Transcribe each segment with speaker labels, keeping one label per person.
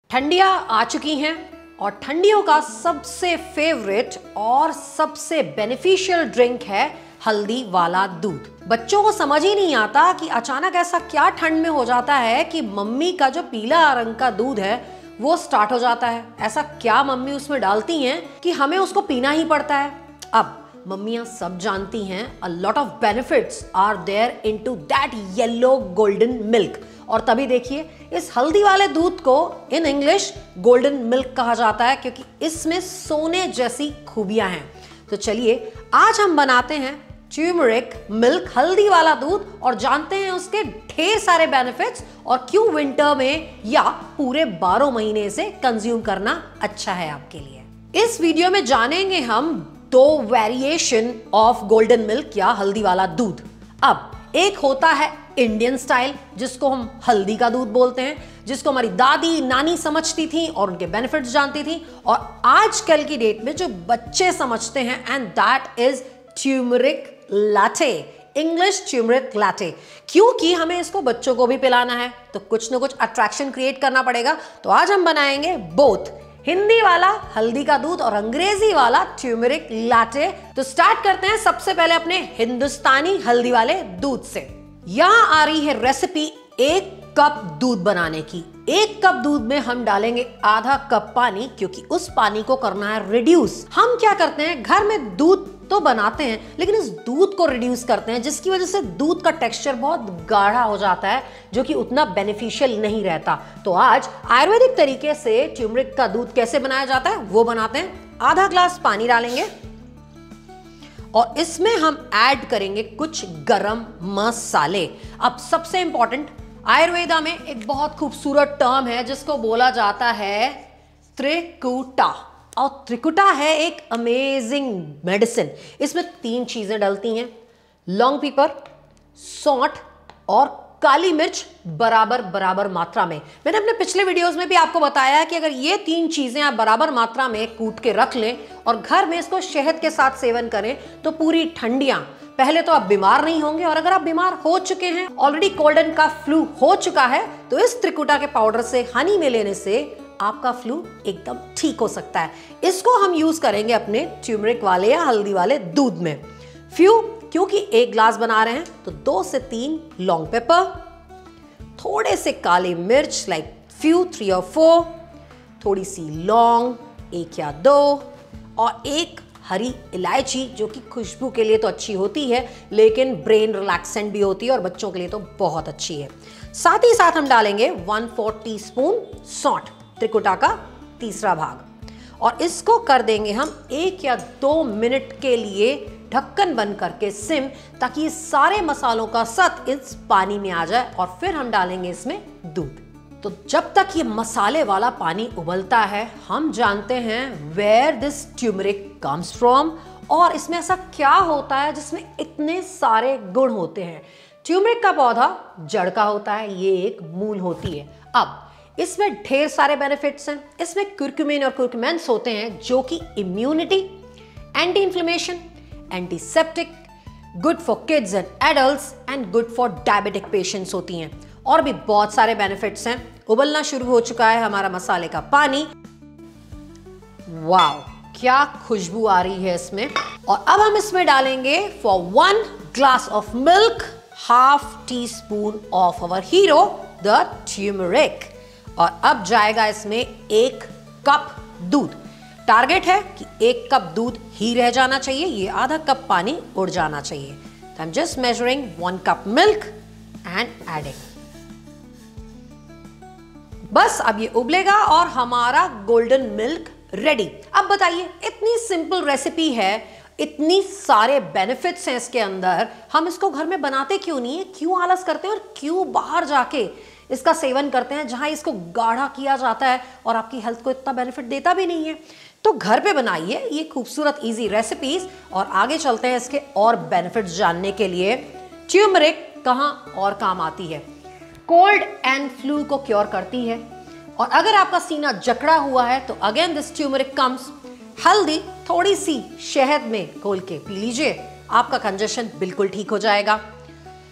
Speaker 1: ठंडियां आ चुकी हैं और ठंडियों का सबसे फेवरेट और सबसे बेनिफिशियल ड्रिंक है हल्दी वाला दूध। बच्चों को समझ ही नहीं आता कि अचानक ऐसा क्या ठंड में हो जाता है कि मम्मी का जो पीला रंग का दूध है वो स्टार्ट हो जाता है। ऐसा क्या मम्मी उसमें डालती हैं कि हमें उसको पीना ही पड़ता है। अब मम्मियां सब जानती हैं a lot of benefits are there into that yellow golden milk। और तभी देखिए इस हल्दी वाले दूध को इन इंग्लिश गोल्डन मिल्क कहा जाता है क्योंकि इसमें सोने जैसी खूबियां हैं। तो चलिए आज हम बनाते हैं ट्यूमरिक मिल्क हल्दी वाला दूध और जानते हैं उसके ढेर सारे बेनिफिट्स और क्यों विंटर में या पूरे 12 महीने इसे कंज्यूम करना अच्छा है आपके लिए। इस वीडियो में जानेंगे हम 2 वेरिएशन ऑफ गोल्डन मिल्क या हल्दी वाला दूध। अब एक होता है इंडियन स्टाइल जिसको हम हल्दी का दूध बोलते हैं, जिसको हमारी दादी नानी समझती थी और उनके बेनिफिट्स जानती थी, और आजकल की डेट में जो बच्चे समझते हैं and that is turmeric latte, English turmeric latte. क्योंकि हमें इसको बच्चों को भी पिलाना है तो कुछ ना कुछ अट्रैक्शन क्रिएट करना पड़ेगा। तो आज हम बनाएंगे बोथ हिंदी वाला हल्दी का दूध और अंग्रेजी वाला ट्यूमरिक लाटे। तो स्टार्ट करते हैं सबसे पहले अपने हिंदुस्तानी हल्दी वाले दूध से। यहां आ रही है रेसिपी 1 कप दूध बनाने की। 1 कप दूध में हम डालेंगे आधा कप पानी क्योंकि उस पानी को करना है रिड्यूस। हम क्या करते हैं घर में दूध तो बनाते हैं लेकिन इस दूध को रिड्यूस करते हैं जिसकी वजह से दूध का टेक्सचर बहुत गाढ़ा हो जाता है जो कि उतना बेनिफिशियल नहीं रहता। तो आज आयुर्वेदिक तरीके से ट्यूमरिक का दूध कैसे बनाया जाता है वो बनाते हैं। आधा ग्लास पानी डालेंगे और इसमें हम ऐड करेंगे कुछ गरम मसाले। अब सबसे इंपॉर्टेंट, आयुर्वेदा में एक बहुत खूबसूरत टर्म है जिसको बोला जाता है त्रिकुटा, और त्रिकुटा है एक अमेजिंग मेडिसिन। इसमें 3 चीजें डलती हैं, लौंग पीपर, सौंठ और काली मिर्च बराबर बराबर मात्रा में। मैंने अपने पिछले वीडियोस में भी आपको बताया कि अगर ये 3 चीजें आप बराबर मात्रा में कूट के रख लें और घर में इसको शहद के साथ सेवन करें तो पूरी ठंडियां, पहले तो आप बीमार नहीं होंगे, और अगर आप बीमार हो चुके हैं, ऑलरेडी कोल्ड एंड का फ्लू हो चुका है, तो इस त्रिकुटा के पाउडर से हनी में लेने से आपका फ्लू एकदम ठीक हो सकता है। इसको हम यूज करेंगे अपने ट्यूमरिक वाले या हल्दी वाले दूध में। क्योंकि 1 ग्लास बना रहे हैं तो 2 से 3 लॉन्ग पेपर, थोड़े से काले मिर्च लाइक 3 और 4, थोड़ी सी लौंग 1 या 2 और 1 हरी इलायची जो कि खुशबू के लिए तो अच्छी होती है लेकिन ब्रेन रिलैक्सेंट भी होती है और बच्चों के लिए तो बहुत अच्छी है। साथ ही साथ हम डालेंगे 1/4 टीस्पून सौंठ, त्रिकुटा का तीसरा भाग, और इसको कर देंगे हम 1 या 2 मिनट के लिए ढक्कन बंद करके सिम, ताकि ये सारे मसालों का सत इस पानी में आ जाए, और फिर हम डालेंगे इसमें दूध। तो जब तक ये मसाले वाला पानी उबलता है हम जानते हैं where this turmeric comes from, और इसमें ऐसा क्या होता है जिसमें इतने सारे गुण होते हैं। ट्यूमरिक का पौधा जड़ का होता है, ये एक मूल होती है। अब इसमें ढेर सारे बेनिफिट्स हैं। इसमें कुर्कुमिन और कुर्कुमेंस होते हैं जो कि immunity, anti inflammation, antiseptic, good for kids and adults and good for diabetic patients होती हैं। और भी बहुत सारे बेनिफिट्स हैं। उबलना शुरू हो चुका है हमारा मसाले का पानी। वाओ, क्या खुशबू आ रही है इसमें। और अब हम इसमें डालेंगे for 1 glass of milk ½ teaspoon of our hero the turmeric, और अब जाएगा इसमें 1 कप दूध। टारगेट है कि 1 कप दूध ही रह जाना चाहिए, ये आधा कप पानी उड़ जाना चाहिए। तो I am just measuring 1 cup milk and adding. बस अब ये उबलेगा और हमारा गोल्डन मिल्क रेडी। अब बताइए, इतनी सिंपल रेसिपी है, इतनी सारे बेनिफिट्स हैं इसके अंदर, हम इसको घर में बनाते क्यों नहीं है? क्यों आलस करते हैं और क्यों बाहर जाके इसका सेवन करते हैं जहां इसको गाढ़ा किया जाता है और आपकी हेल्थ को इतना बेनिफिट देता भी नहीं है। तो घर पे बनाइए ये खूबसूरत इजी रेसिपीज और आगे चलते हैं इसके और बेनिफिट्स जानने के लिए। ट्यूमरिक कहां और काम आती है? कोल्ड एंड फ्लू को क्योर करती है, और अगर आपका सीना जकड़ा हुआ है तो अगेन दिस ट्यूमरिक कम्स। हल्दी थोड़ी सी शहद में घोल के पी लीजिए, आपका कंजेशन बिल्कुल ठीक हो जाएगा।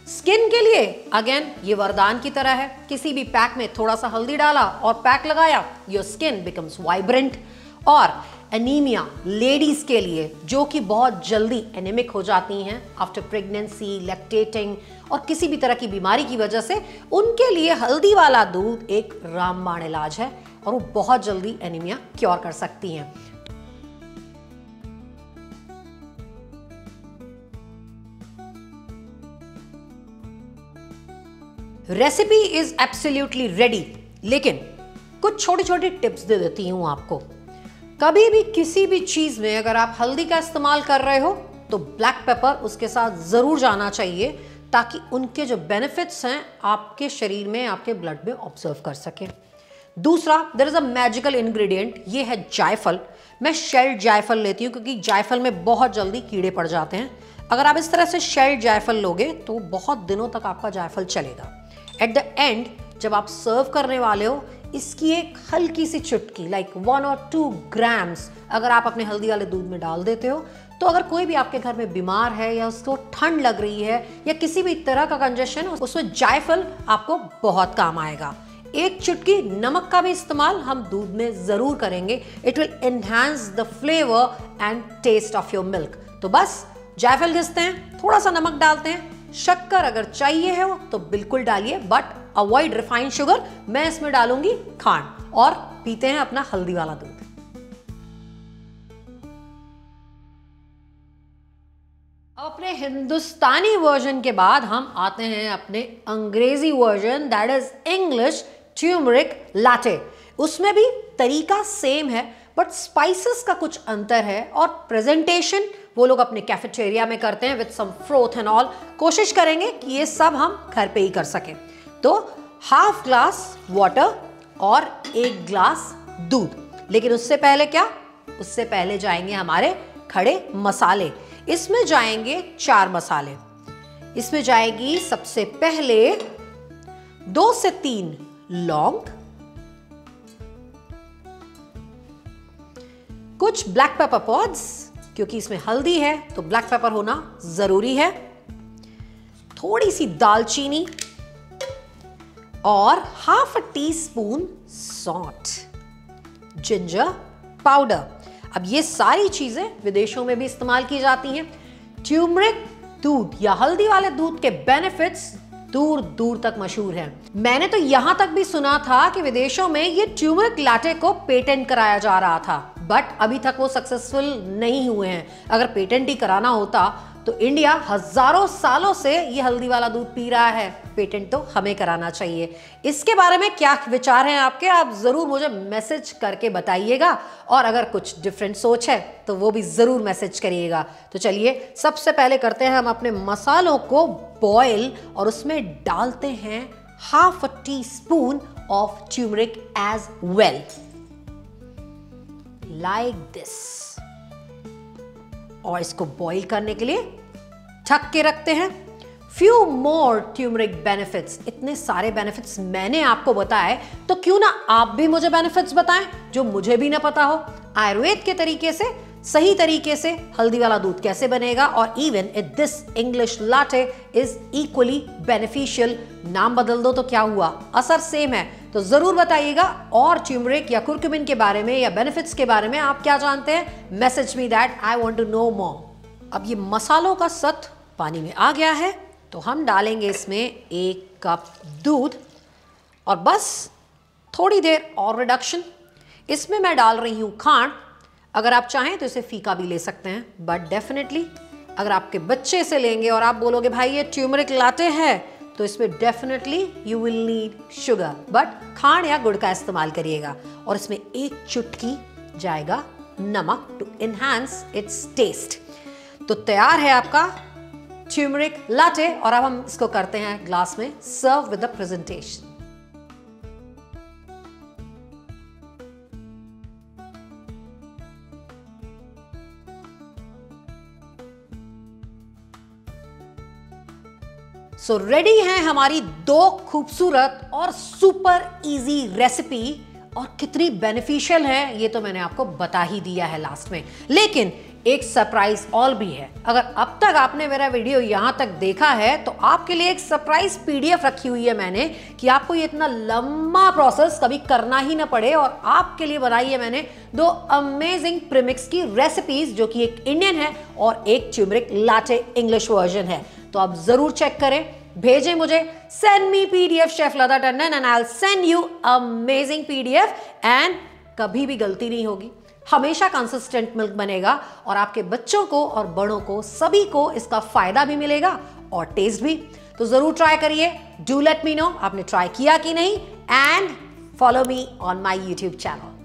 Speaker 1: स्किन के लिए अगेन ये वरदान की तरह है, किसी भी पैक में थोड़ा सा हल्दी डाला और पैक लगाया, योर स्किन बिकम्स वाइब्रेंट। और एनीमिया लेडीज के लिए जो कि बहुत जल्दी एनीमिक हो जाती हैं आफ्टर प्रेगनेंसी, लैक्टेटिंग और किसी भी तरह की बीमारी की वजह से, उनके लिए हल्दी वाला दूध एक रामबाण इलाज है और वो बहुत जल्दी एनीमिया क्योर कर सकती हैं। रेसिपी इज एब्सोल्युटली रेडी, लेकिन कुछ छोटी छोटी टिप्स दे देती हूं आपको। कभी भी किसी भी चीज में अगर आप हल्दी का इस्तेमाल कर रहे हो तो ब्लैक पेपर उसके साथ जरूर जाना चाहिए, ताकि उनके जो बेनिफिट्स हैं आपके शरीर में, आपके ब्लड में ऑब्जर्व कर सके। दूसरा, there is a magical ingredient, ये है जायफल। मैं शेल्ड जायफल लेती हूँ क्योंकि जायफल में बहुत जल्दी कीड़े पड़ जाते हैं। अगर आप इस तरह से शेल्ड जायफल लोगे तो बहुत दिनों तक आपका जायफल चलेगा। एट द एंड जब आप सर्व करने वाले हो, इसकी एक हल्की सी चुटकी लाइक 1 और 2 ग्राम्स अगर आप अपने हल्दी वाले दूध में डाल देते हो, तो अगर कोई भी आपके घर में बीमार है या उसको ठंड लग रही है या किसी भी तरह का कंजेशन, उसमें जायफल आपको बहुत काम आएगा। एक चुटकी नमक का भी इस्तेमाल हम दूध में जरूर करेंगे। It will enhance the flavour and taste of your milk. तो बस जायफल घिसते हैं, थोड़ा सा नमक डालते हैं, शक्कर अगर चाहिए है तो बिल्कुल डालिए, बट अवॉइड रिफाइंड शुगर। मैं इसमें डालूंगी खांड और पीते हैं अपना हल्दी वाला दूध। अब अपने हिंदुस्तानी वर्जन के बाद हम आते हैं अपने अंग्रेजी version, that is English turmeric latte. उसमें भी तरीका सेम है बट स्पाइसेस का कुछ अंतर है, और प्रेजेंटेशन वो लोग अपने कैफेटेरिया में करते हैं with some froth and all. कोशिश करेंगे कि ये सब हम घर पे ही कर सकें। तो हाफ ग्लास वाटर और 1 ग्लास दूध। लेकिन उससे पहले क्या, उससे पहले जाएंगे हमारे खड़े मसाले। इसमें जाएंगे 4 मसाले। इसमें जाएगी सबसे पहले 2 से 3 लौंग, कुछ ब्लैक पेपर पॉड्स, क्योंकि इसमें हल्दी है तो ब्लैक पेपर होना जरूरी है, थोड़ी सी दालचीनी और ½ टीस्पून सॉल्ट, जिंजर पाउडर। अब ये सारी चीजें विदेशों में भी इस्तेमाल की जाती हैं। ट्यूमरिक दूध या हल्दी वाले दूध के बेनिफिट्स दूर दूर तक मशहूर हैं। मैंने तो यहां तक भी सुना था कि विदेशों में ये ट्यूमरिक लाटे को पेटेंट कराया जा रहा था, बट अभी तक वो सक्सेसफुल नहीं हुए हैं। अगर पेटेंट ही कराना होता तो इंडिया हजारों सालों से ये हल्दी वाला दूध पी रहा है, पेटेंट तो हमें कराना चाहिए। इसके बारे में क्या विचार हैं आपके, आप जरूर मुझे मैसेज करके बताइएगा, और अगर कुछ डिफरेंट सोच है तो वो भी जरूर मैसेज करिएगा। तो चलिए सबसे पहले करते हैं हम अपने मसालों को बॉयल, और उसमें डालते हैं ½ teaspoon of turmeric as well, like this, और इसको बॉईल करने के लिए ढक के रखते हैं। Few more turmeric benefits. इतने सारे बेनिफिट्स मैंने आपको बताए, तो क्यों ना आप भी मुझे बेनिफिट्स बताएं जो मुझे भी ना पता हो। आयुर्वेद के तरीके से, सही तरीके से हल्दी वाला दूध कैसे बनेगा, और even this English latte is equally beneficial. नाम बदल दो तो क्या हुआ, असर सेम है। तो जरूर बताइएगा, और ट्यूमरिक या कुरकुमिन के बारे में या बेनिफिट्स के बारे में आप क्या जानते हैं। Message me that, I want to know more. अब ये मसालों का सत्व पानी में आ गया है, तो हम डालेंगे इसमें 1 कप दूध, और बस थोड़ी देर और रिडक्शन। इसमें मैं डाल रही हूं खांड। अगर आप चाहें तो इसे फीका भी ले सकते हैं, बट डेफिनेटली अगर आपके बच्चे से लेंगे और आप बोलोगे भाई ये ट्यूमरिक लाटे है, तो इसमें definitely you will need sugar, but खांड या गुड़ का इस्तेमाल करिएगा। और इसमें 1 चुटकी जाएगा नमक टू एनहांस इट्स टेस्ट। तो तैयार है आपका ट्यूमरिक लाटे, और अब हम इसको करते हैं ग्लास में serve with the presentation. So ready है हमारी 2 खूबसूरत और सुपर इजी रेसिपी, और कितनी बेनिफिशियल है ये तो मैंने आपको बता ही दिया है लास्ट में। लेकिन एक सरप्राइज और भी है। अगर अब तक आपने मेरा वीडियो यहां तक देखा है तो आपके लिए एक सरप्राइज पीडीएफ रखी हुई है मैंने, कि आपको ये इतना लंबा प्रोसेस कभी करना ही ना पड़े। और आपके लिए बनाई है मैंने 2 अमेजिंग प्रीमिक्स की रेसिपीज, जो कि एक इंडियन है और एक ट्यूमरिक लाटे इंग्लिश वर्जन है। तो आप जरूर चेक करें, भेजें मुझे, send me PDF chef Lata Tandon and I will send you amazing PDF. And कभी भी गलती नहीं होगी, हमेशा कंसिस्टेंट मिल्क बनेगा और आपके बच्चों को और बड़ों को सभी को इसका फायदा भी मिलेगा और टेस्ट भी। तो जरूर ट्राई करिए। डू लेट मी नो आपने ट्राई किया कि नहीं, and follow me on my YouTube channel.